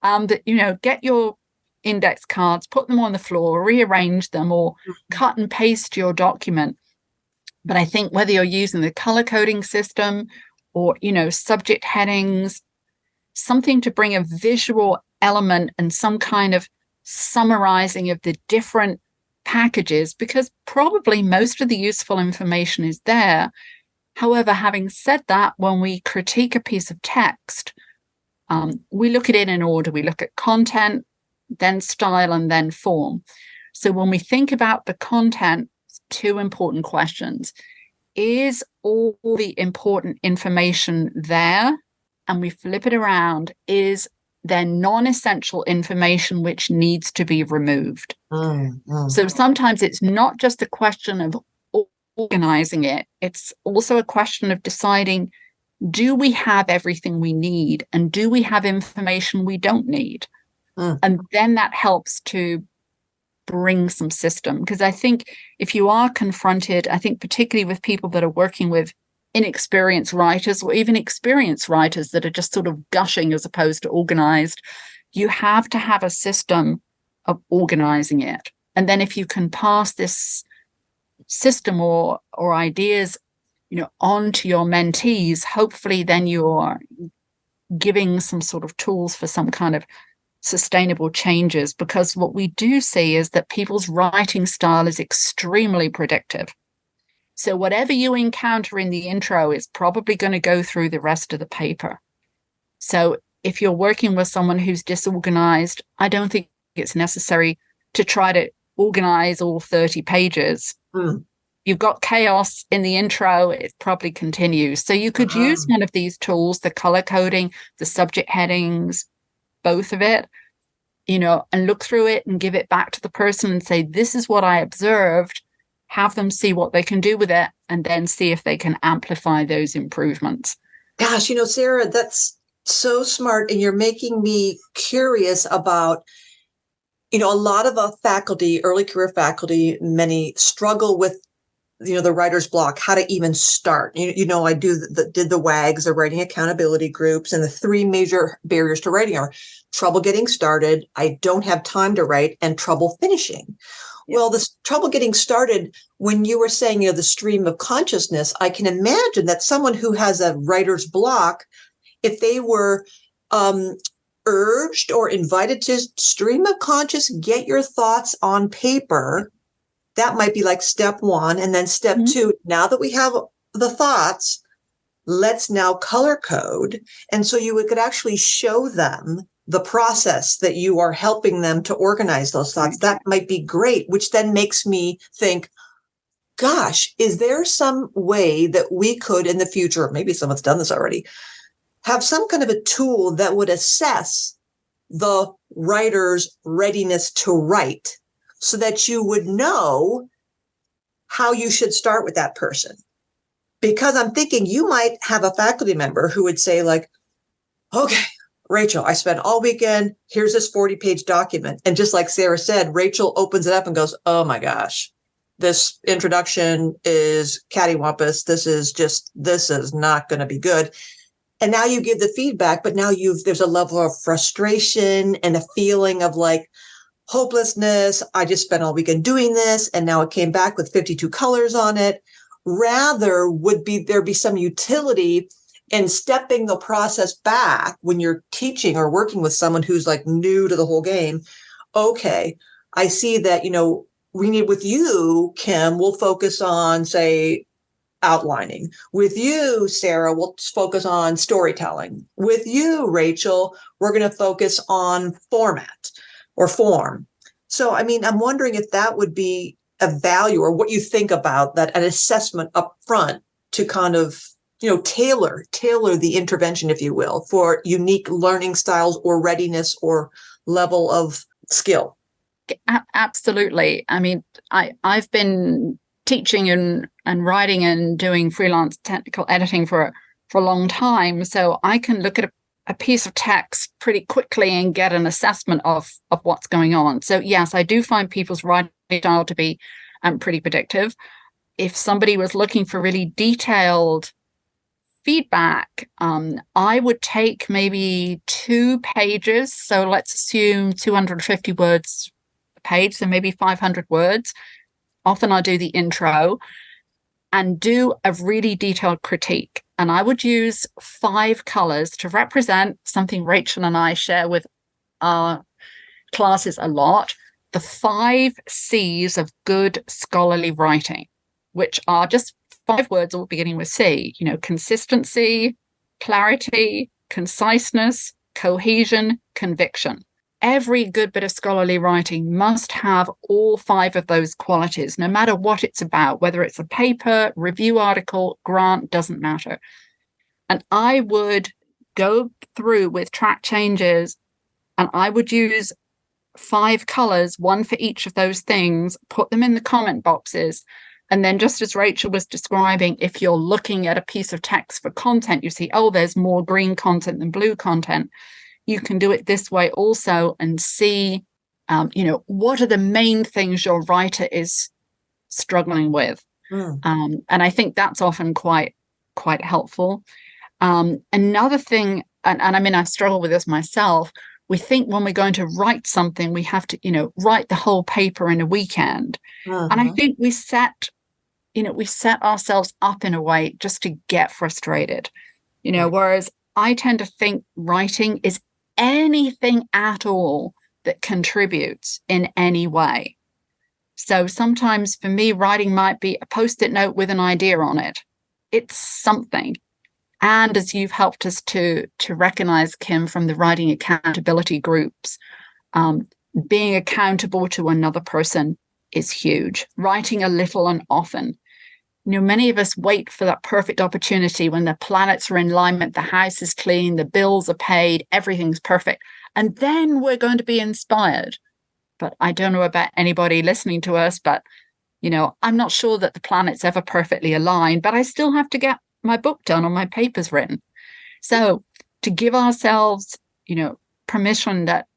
Get your index cards, put them on the floor, rearrange them, or cut and paste your document. But I think whether you're using the color coding system or, subject headings, something to bring a visual element and some kind of summarizing of the different packages, because probably most of the useful information is there. However, having said that, when we critique a piece of text, we look at it in order. We look at content, then style, and then form. So when we think about the content, two important questions. Is all the important information there? And we flip it around. Is there non-essential information which needs to be removed? So sometimes it's not just a question of organizing it. It's also a question of deciding, do we have everything we need? And do we have information we don't need? And then that helps to bring some system. Because I think if you are confronted, I think particularly with people that are working with inexperienced writers or even experienced writers that are just sort of gushing as opposed to organized, you have to have a system of organizing it. And then if you can pass this system or ideas, on to your mentees, hopefully then you're giving some sort of tools for some kind of sustainable changes. Because what we do see is that people's writing style is extremely predictive. So whatever you encounter in the intro is probably going to go through the rest of the paper. So if you're working with someone who's disorganized, I don't think it's necessary to try to organize all 30 pages. You've got chaos in the intro, it probably continues. So you could use one of these tools, the color coding, the subject headings, both of it, and look through it and give it back to the person and say, this is what I observed. Have them see what they can do with it, and then see if they can amplify those improvements. Gosh, Sarah, that's so smart. And you're making me curious about, a lot of faculty, early career faculty, many struggle with, the writer's block, how to even start. I did the WAGs, the writing accountability groups, and the three major barriers to writing are trouble getting started, I don't have time to write, and trouble finishing. Well, this trouble getting started, when you were saying, the stream of consciousness, I can imagine that someone who has a writer's block, if they were urged or invited to stream of conscious, get your thoughts on paper, that might be like step one. And then step two, now that we have the thoughts, let's now color code. And so you could actually show them the process that you are helping them to organize those thoughts. That might be great, which then makes me think, gosh, is there some way that we could in the future, maybe someone's done this already, have some kind of a tool that would assess the writer's readiness to write so that you would know how you should start with that person? Because I'm thinking you might have a faculty member who would say like, okay, Rachel, I spent all weekend. Here's this 40-page document. And just like Sarah said, Rachel opens it up and goes, oh my gosh, this introduction is cattywampus. This is not going to be good. And now you give the feedback, but now there's a level of frustration and a feeling of like hopelessness. I just spent all weekend doing this, and now it came back with 52 colors on it. Rather, there be some utility and stepping the process back when you're teaching or working with someone who's like new to the whole game. Okay, I see that, we need with you, Kim, we'll focus on, say, outlining. With you, Sarah, we'll focus on storytelling. With you, Rachel, we're going to focus on format or form. So, I mean, I'm wondering if that would be a value or what you think about that, an assessment up front to kind of, tailor the intervention, if you will, for unique learning styles or readiness or level of skill. Absolutely. I mean, I've been teaching and writing and doing freelance technical editing for a long time. So I can look at a piece of text pretty quickly and get an assessment of what's going on. So yes, I do find people's writing style to be pretty predictive. If somebody was looking for really detailed feedback, I would take maybe 2 pages. So let's assume 250 words a page, so maybe 500 words. Often I do the intro and do a really detailed critique. And I would use 5 colors to represent something Rachel and I share with our classes a lot. The 5 C's of good scholarly writing, which are just 5 words all beginning with C, consistency, clarity, conciseness, cohesion, conviction. Every good bit of scholarly writing must have all 5 of those qualities, no matter what it's about, whether it's a paper, review article, grant, doesn't matter. And I would go through with track changes and I would use 5 colors, 1 for each of those things, put them in the comment boxes. And then just as Rachel was describing, if you're looking at a piece of text for content, you see, oh, there's more green content than blue content. You can do it this way also and see, what are the main things your writer is struggling with. And I think that's often quite helpful. Another thing, and I mean, I struggle with this myself. We think when we're going to write something, we have to, write the whole paper in a weekend. And I think we set ourselves up in a way just to get frustrated, whereas I tend to think writing is anything at all that contributes in any way. So sometimes for me, writing might be a Post-it note with an idea on it. It's something. And as you've helped us to recognize, Kim, from the writing accountability groups, being accountable to another person is huge. Writing a little and often. Many of us wait for that perfect opportunity when the planets are in alignment, the house is clean, the bills are paid, everything's perfect. And then we're going to be inspired. But I don't know about anybody listening to us, but, I'm not sure that the planet's ever perfectly aligned, but I still have to get my book done or my papers written. So to give ourselves, permission that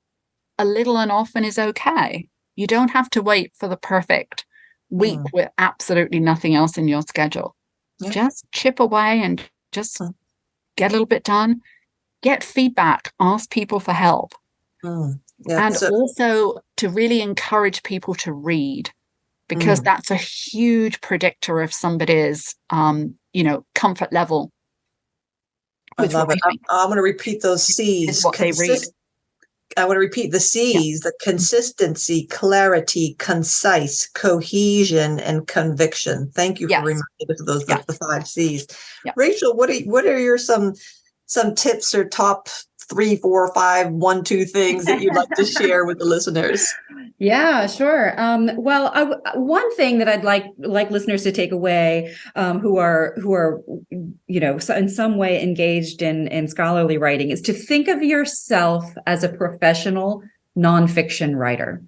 a little and often is okay. You don't have to wait for the perfect week with absolutely nothing else in your schedule. Yeah. Just chip away and just get a little bit done. Get feedback. Ask people for help. And also to really encourage people to read, because that's a huge predictor of somebody's, comfort level. I love it. I'm going to repeat those C's. What they read. I want to repeat the C's, the consistency, clarity, concise, cohesion, and conviction. Thank you for reminding us of those, the 5 C's. Yeah. Rachel, what are your some tips or top 3, 4, 5, 1, 2 things that you'd like to share with the listeners? Yeah, sure. Well, one thing that I'd like listeners to take away, who are in some way engaged in scholarly writing, is to think of yourself as a professional nonfiction writer.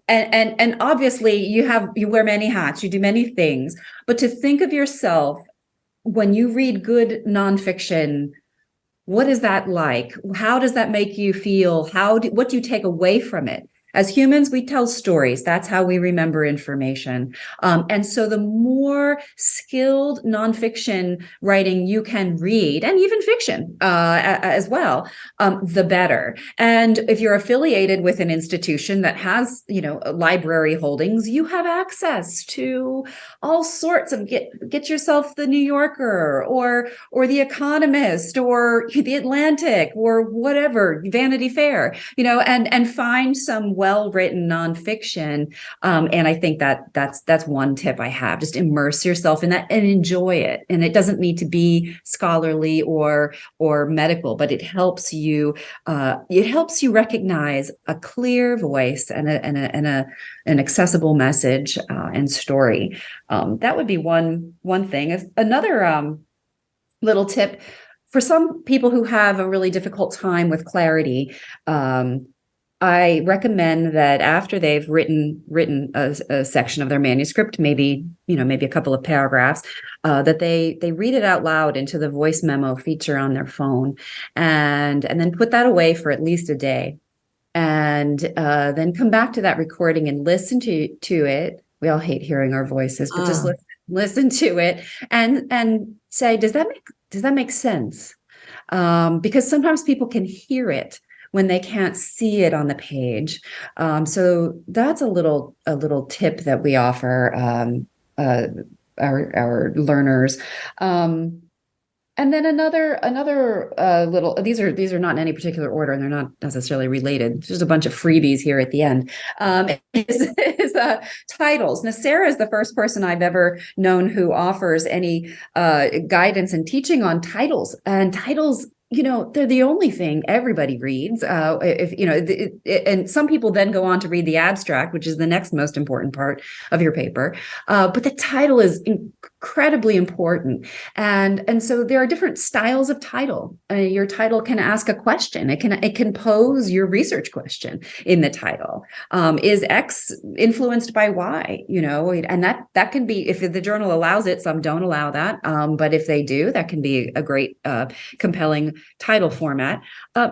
And obviously you wear many hats, you do many things, but to think of yourself when you read good nonfiction. What is that like? How does that make you feel? What do you take away from it? As humans, we tell stories. That's how we remember information. And so the more skilled nonfiction writing you can read, and even fiction as well, the better. And if you're affiliated with an institution that has, library holdings, you have access to all sorts of get yourself the New Yorker or the Economist or the Atlantic or whatever, Vanity Fair, and find some well-written nonfiction. And I think that's one tip I have. Just immerse yourself in that and enjoy it. And it doesn't need to be scholarly or medical, but it helps you recognize a clear voice and an accessible message and story. That would be one thing. Another little tip for some people who have a really difficult time with clarity. I recommend that after they've written a section of their manuscript, maybe a couple of paragraphs, that they read it out loud into the voice memo feature on their phone, and then put that away for at least a day, and then come back to that recording and listen to it. We all hate hearing our voices, but just listen to it and say, does that make sense? Because sometimes people can hear it when they can't see it on the page. So that's a little tip that we offer our learners. And then another little, these are not in any particular order, and they're not necessarily related. Just a bunch of freebies here at the end. Is titles. Now, Sarah is the first person I've ever known who offers any guidance and teaching on titles. And titles, they're the only thing everybody reads. And some people then go on to read the abstract, which is the next most important part of your paper. But the title is incredibly important. And so there are different styles of title. Your title can ask a question. It can pose your research question in the title. Is X influenced by Y? And that can be, if the journal allows it. Some don't allow that. But if they do, that can be a great, compelling title format.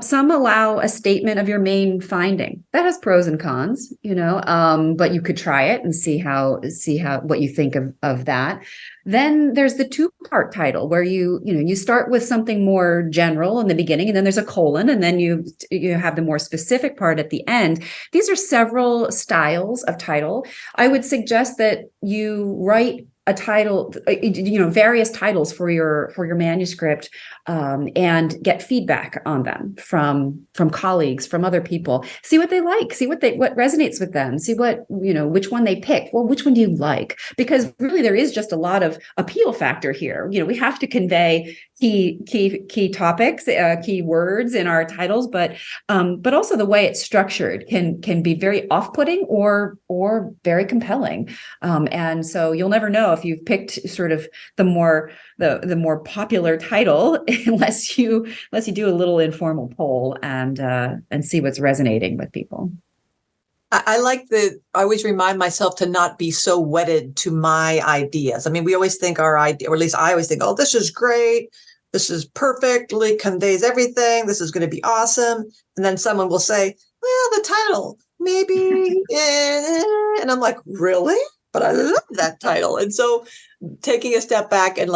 Some allow a statement of your main finding. That has pros and cons, but you could try it and see what you think of that. Then there's the two-part title where you start with something more general in the beginning, and then there's a colon, and then you have the more specific part at the end. These are several styles of title. I would suggest that you write a title, various titles for your manuscript, and get feedback on them from colleagues, from other people. See what they like, see what resonates with them, see which one they pick. Well, which one do you like? Because really there is just a lot of appeal factor here. We have to convey key topics, key words in our titles, but also the way it's structured can be very off-putting or very compelling. And so you'll never know if you've picked sort of the more popular title unless you do a little informal poll and see what's resonating with people. I I always remind myself to not be so wedded to my ideas. I mean, we always think our idea, or at least I always think, oh, this is great. This is perfectly conveys everything. This is going to be awesome. And then someone will say, well, the title, maybe. And I'm like, really? But I love that title. And so taking a step back and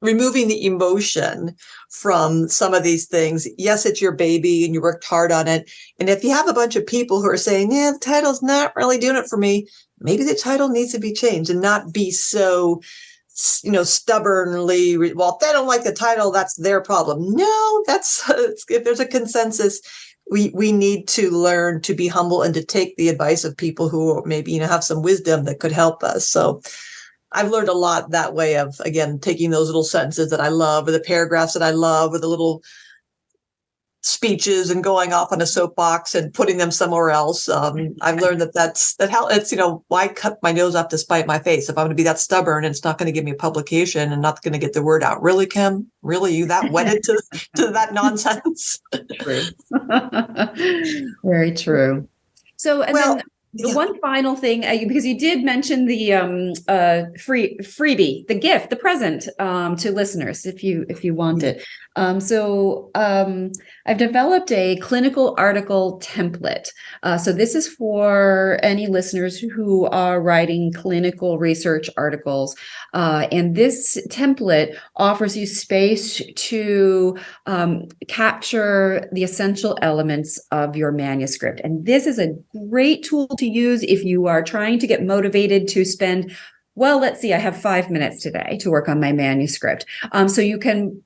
removing the emotion from some of these things. Yes, it's your baby and you worked hard on it. And if you have a bunch of people who are saying, yeah, the title's not really doing it for me, maybe the title needs to be changed and not be so, stubbornly, well, if they don't like the title, that's their problem. No, if there's a consensus, we need to learn to be humble and to take the advice of people who maybe, have some wisdom that could help us. So I've learned a lot that way of, again, taking those little sentences that I love, or the paragraphs that I love, or the little speeches, and going off on a soapbox and putting them somewhere else. I've learned that's how it's, why cut my nose off to spite my face? If I'm going to be that stubborn, and it's not going to give me a publication and not going to get the word out. Really, Kim? Really? You that wedded to that nonsense? True. Very true. So, The one final thing, because you did mention the freebie, the gift, the present to listeners, if you want it. I've developed a clinical article template. So this is for any listeners who are writing clinical research articles. And this template offers you space to capture the essential elements of your manuscript. And this is a great tool to use if you are trying to get motivated to spend, well, let's see, I have 5 minutes today to work on my manuscript. So you can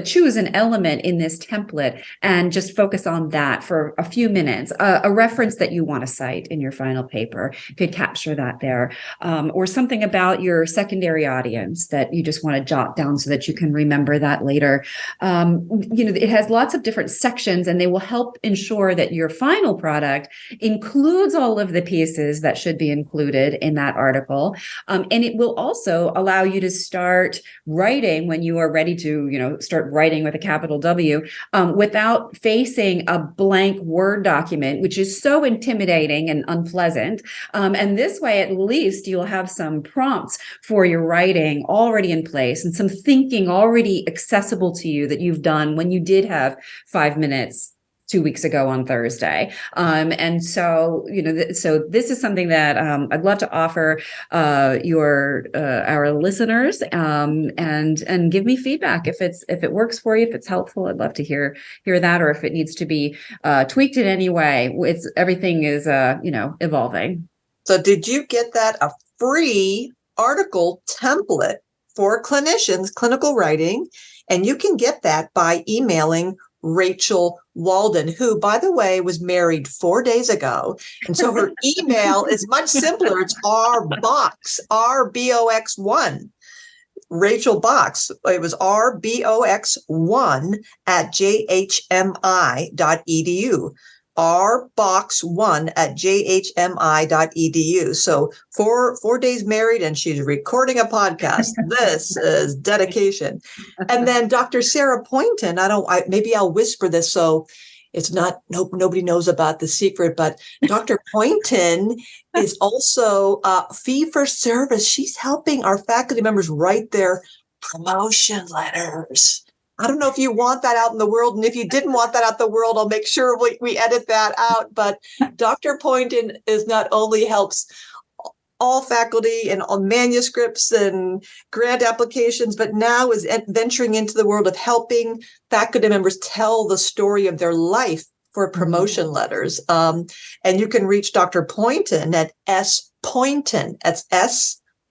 choose an element in this template and just focus on that for a few minutes. A reference that you want to cite in your final paper, you could capture that there, or something about your secondary audience that you just want to jot down so that you can remember that later. It has lots of different sections, and they will help ensure that your final product includes all of the pieces that should be included in that article. And it will also allow you to start writing when you are ready to, start writing with a capital W, without facing a blank Word document, which is so intimidating and unpleasant. And this way, at least you'll have some prompts for your writing already in place and some thinking already accessible to you that you've done when you did have 5 minutes 2 weeks ago on Thursday. And so, so this is something that I'd love to offer our listeners, and give me feedback if it works for you, if it's helpful. I'd love to hear that, or if it needs to be tweaked in any way. Everything is evolving. So did you get that a free article template for clinicians, clinical writing? And you can get that by emailing Rachel Walden, who, by the way, was married 4 days ago. And so her email is much simpler. It's RBOX, RBOX1. Rachel Box. It was RBOX1 at jhmi.edu. rbox1 at jhmi.edu. So 4 days married, and she's recording a podcast. This is dedication. And then Dr. Sarah Poynton, maybe I'll whisper this so it's not, nobody knows about the secret, but Dr. Poynton is also fee for service. She's helping our faculty members write their promotion letters. I don't know if you want that out in the world. And if you didn't want that out in the world, I'll make sure we edit that out. But Dr. Poynton not only helps all faculty and all manuscripts and grant applications, but now is venturing into the world of helping faculty members tell the story of their life for promotion letters. And you can reach Dr. Poynton at Poynton. That's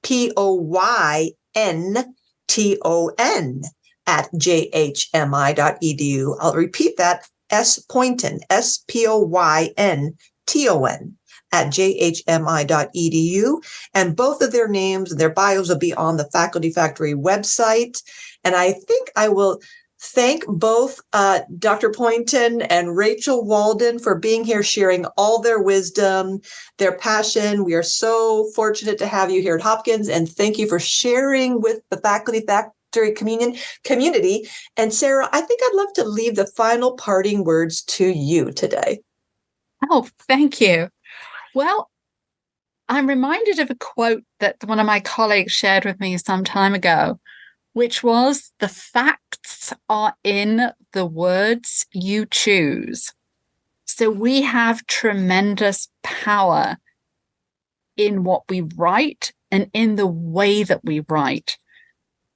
SPOYNTON at jhmi.edu. I'll repeat that, Poynton, SPOYNTON at jhmi.edu. And both of their names and their bios will be on the Faculty Factory website. And I think I will thank both Dr. Poynton and Rachel Walden for being here, sharing all their wisdom, their passion. We are so fortunate to have you here at Hopkins, and thank you for sharing with the Faculty Factory community. And Sarah, I think I'd love to leave the final parting words to you today. Oh, thank you. Well, I'm reminded of a quote that one of my colleagues shared with me some time ago, which was, "The facts are in the words you choose." So we have tremendous power in what we write and in the way that we write.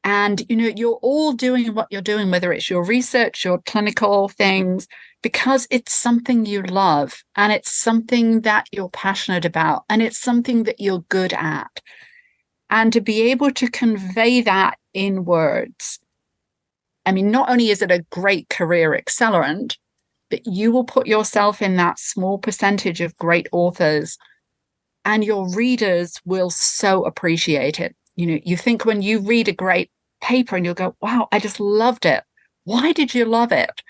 And, you're all doing what you're doing, whether it's your research, your clinical things, because it's something you love, and it's something that you're passionate about, and it's something that you're good at. And to be able to convey that in words, I mean, not only is it a great career accelerant, but you will put yourself in that small percentage of great authors, and your readers will so appreciate it. You think when you read a great paper and you'll go, wow, I just loved it. Why did you love it?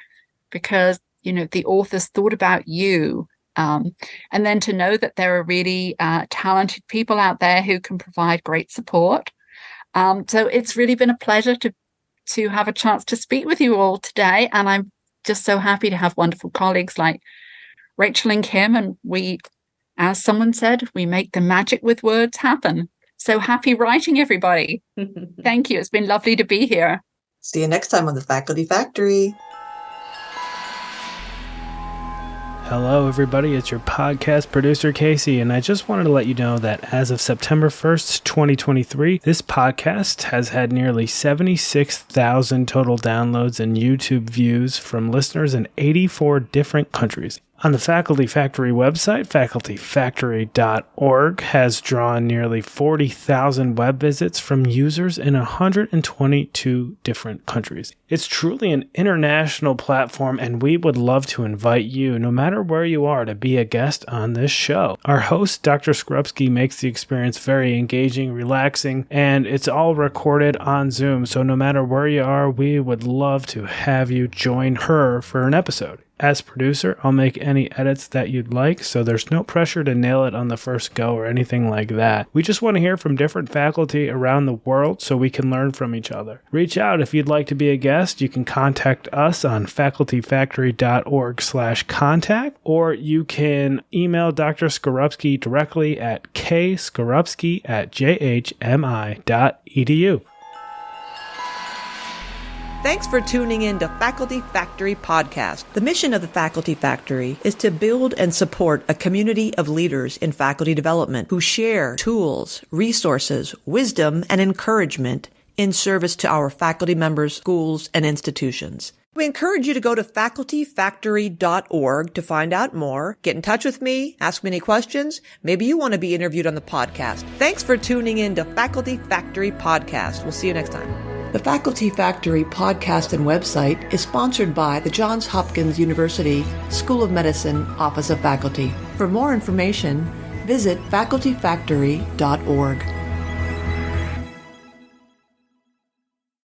Because, the authors thought about you. And then to know that there are really talented people out there who can provide great support. So it's really been a pleasure to have a chance to speak with you all today. And I'm just so happy to have wonderful colleagues like Rachel and Kim. And we As someone said, we make the magic with words happen. So happy writing, everybody. Thank you. It's been lovely to be here. See you next time on the Faculty Factory. Hello, everybody. It's your podcast producer, Casey, and I just wanted to let you know that as of September 1st, 2023, this podcast has had nearly 76,000 total downloads and YouTube views from listeners in 84 different countries. On the Faculty Factory website, facultyfactory.org has drawn nearly 40,000 web visits from users in 122 different countries. It's truly an international platform, and we would love to invite you, no matter where you are, to be a guest on this show. Our host, Dr. Skrupski, makes the experience very engaging, relaxing, and it's all recorded on Zoom, so no matter where you are, we would love to have you join her for an episode. As producer, I'll make any edits that you'd like, so there's no pressure to nail it on the first go or anything like that. We just want to hear from different faculty around the world so we can learn from each other. Reach out if you'd like to be a guest. You can contact us on facultyfactory.org/contact, or you can email Dr. Skrupski directly at kskrupski@jhmi.edu. Thanks for tuning in to Faculty Factory Podcast. The mission of the Faculty Factory is to build and support a community of leaders in faculty development who share tools, resources, wisdom, and encouragement in service to our faculty members, schools, and institutions. We encourage you to go to facultyfactory.org to find out more. Get in touch with me, ask me any questions. Maybe you want to be interviewed on the podcast. Thanks for tuning in to Faculty Factory Podcast. We'll see you next time. The Faculty Factory podcast and website is sponsored by the Johns Hopkins University School of Medicine Office of Faculty. For more information, visit facultyfactory.org.